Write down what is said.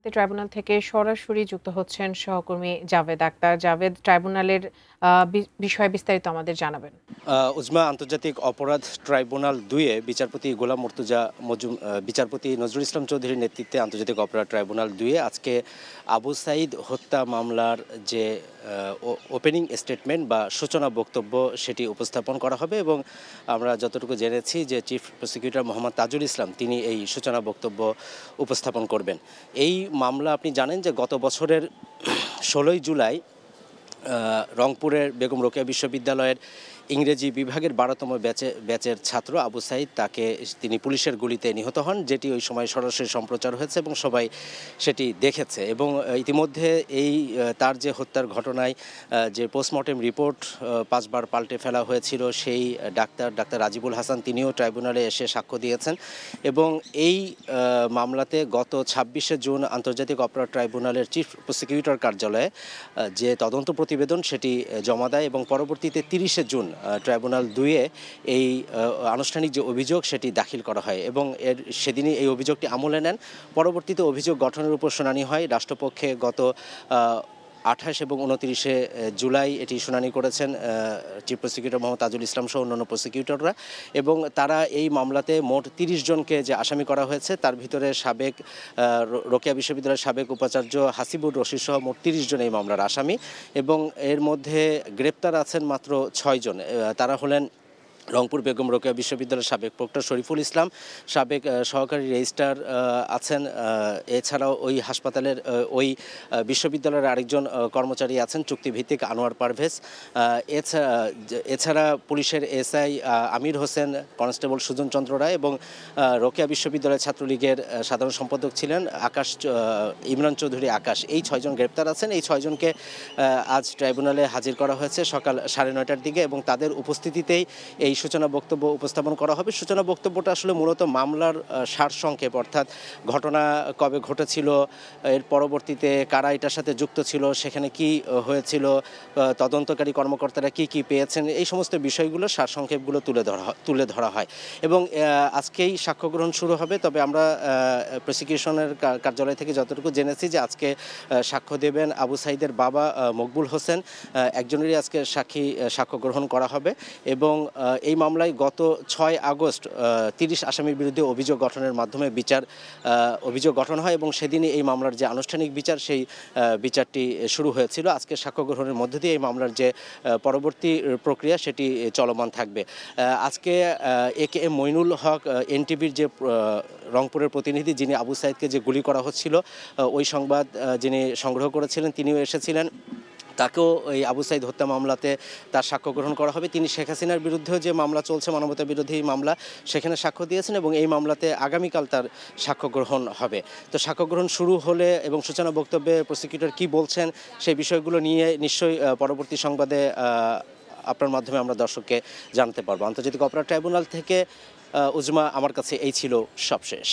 Tribunal থেকে সরাসরি যুক্ত হচ্ছেন সহকর্মী জাভেদ আক্তার। জাভেদ, ট্রাইব্যুনালের বিষয়ে বিস্তারিত আমাদের জানাবেন। উজমা আন্তর্জাতিক অপরাধ ট্রাইব্যুনাল ২-এ বিচারপতি গোলাম মুর্তজা বিচারপতি নজরুল ইসলাম চৌধুরীর নেতৃত্বে আন্তর্জাতিক অপরাধ ট্রাইব্যুনাল ২-এ আজকে আবু সাঈদ হত্যা মামলার যে ওপেনিং স্টেটমেন্ট বা সূচনা বক্তব্য সেটি উপস্থাপন করা হবে এবং আমরা যতটুকু জেনেছি যে চিফ প্রসিকিউটর মোহাম্মদ তাজুল ইসলাম তিনি এই সূচনা বক্তব্য উপস্থাপন করবেন। এই মামলা আপনি জানেন যে গত বছরের ১৬ই জুলাই রংপুরের বেগম রোকেয়া বিশ্ববিদ্যালয়ের ইংরেজি বিভাগের ১২তম ব্যাচের ছাত্র আবু সাঈদ তিনি পুলিশের গুলিতে নিহত হন, যেটি ওই সময় সরাসরি সম্প্রচার হয়েছে এবং সবাই সেটি দেখেছে। এবং ইতিমধ্যে তার যে হত্যার ঘটনায় যে পোস্টমর্টেম রিপোর্ট ৫ বার পাল্টে ফেলা হয়েছিল, সেই ডাক্তার রাজিবুল হাসান তিনিও ট্রাইব্যুনালে এসে সাক্ষ্য দিয়েছেন। এবং এই মামলাতে গত ২৬শে জুন আন্তর্জাতিক অপরাধ ট্রাইব্যুনালের চিফ প্রসিকিউটর কার্যালয়ে যে তদন্ত প্রতিবেদন সেটি জমা দেয় এবং পরবর্তীতে ৩০শে জুন ট্রাইব্যুনাল ২-এ এই আনুষ্ঠানিক যে অভিযোগ সেটি দাখিল করা হয় এবং সেদিনই এই অভিযোগটি আমলে নেন। পরবর্তীতে অভিযোগ গঠনের উপর শুনানি হয়। রাষ্ট্রপক্ষে গত ২৮ এবং ২৯শে জুলাই এটি শুনানি করেছেন চিফ প্রসিকিউটর মোহাম্মদ তাজুল ইসলাম সহ অন্যান্য প্রসিকিউটররা। এবং তারা এই মামলাতে মোট ৩০ জনকে যে আসামি করা হয়েছে তার ভিতরে রোকেয়া বিশ্ববিদ্যালয়ের সাবেক উপাচার্য হাসিবুর রশিদ সহ মোট ৩০ জন এই মামলার আসামি এবং এর মধ্যে গ্রেপ্তার আছেন মাত্র ৬ জন। তারা হলেন রংপুর বেগম রোকেয়া বিশ্ববিদ্যালয়ের সাবেক প্রক্টর শরীফুল ইসলাম, সাবেক সহকারী রেজিস্ট্রার আছেন, এছাড়াও ওই হাসপাতালের ওই বিশ্ববিদ্যালয়ের আরেকজন কর্মচারী আছেন চুক্তিভিত্তিক আনোয়ার পারভেজ, এছাড়া পুলিশের এসআই আমির হোসেন, কনস্টেবল সুজন চন্দ্র রায় এবং রোকেয়া বিশ্ববিদ্যালয় ছাত্রলীগের সাধারণ সম্পাদক ছিলেন ইমরান চৌধুরী আকাশ। এই ৬ জন গ্রেপ্তার আছেন। এই ৬ জনকে আজ ট্রাইব্যুনালে হাজির করা হয়েছে সকাল ৯:৩০টার দিকে এবং তাদের উপস্থিতিতেই এই সূচনা বক্তব্য উপস্থাপন করা হবে। সূচনা বক্তব্যটা আসলে মূলত মামলার সারসংক্ষেপ, অর্থাৎ ঘটনা কবে ঘটেছিল, এর পরবর্তীতে কারা এটার সাথে যুক্ত ছিল, সেখানে কি হয়েছিল, তদন্তকারী কর্মকর্তারা কি পেয়েছেন, এই সমস্ত বিষয়গুলো সারসংক্ষেপগুলো তুলে ধরা হয় এবং আজকেই সাক্ষ্য গ্রহণ শুরু হবে। তবে আমরা প্রসিকিউশনের কার্যালয় থেকে যতটুকু জেনেছি যে আজকে সাক্ষ্য দেবেন আবু সাঈদের বাবা মকবুল হোসেন, একজনেরই আজকে সাক্ষ্য গ্রহণ করা হবে। এবং এই মামলায় গত ৬ আগস্ট ৩০ আসামির বিরুদ্ধে অভিযোগ গঠনের মাধ্যমে অভিযোগ গঠন হয় এবং সেদিনই এই মামলার যে আনুষ্ঠানিক বিচার সেই বিচারটি শুরু হয়েছিল। আজকে সাক্ষ্য গ্রহণের মধ্য দিয়ে এই মামলার যে পরবর্তী প্রক্রিয়া সেটি চলমান থাকবে। আজকে AKM মইনুল হক এনটিভির যে রংপুরের প্রতিনিধি, যিনি আবু সাঈদকে যে গুলি করা হচ্ছিল ওই সংবাদ যিনি সংগ্রহ করেছিলেন, তিনিও এসেছিলেন। তাকেও এই আবু সাঈদ হত্যা মামলাতে তার সাক্ষ্য গ্রহণ করা হবে। তিনি শেখ হাসিনার বিরুদ্ধেও যে মামলা চলছে, মানবতা বিরোধী মামলা, সেখানে সাক্ষ্য দিয়েছেন এবং এই মামলাতে আগামীকাল তার সাক্ষ্য গ্রহণ হবে। তো সাক্ষ্য গ্রহণ শুরু হলে এবং সূচনা বক্তব্যে প্রসিকিউটর কি বলছেন সেই বিষয়গুলো নিয়ে নিশ্চয়ই পরবর্তী সংবাদে আপনার মাধ্যমে আমরা দর্শককে জানাতে পারবো। আন্তর্জাতিক অপরাধ ট্রাইব্যুনাল থেকে উজমা, আমার কাছে এই ছিল সবশেষ।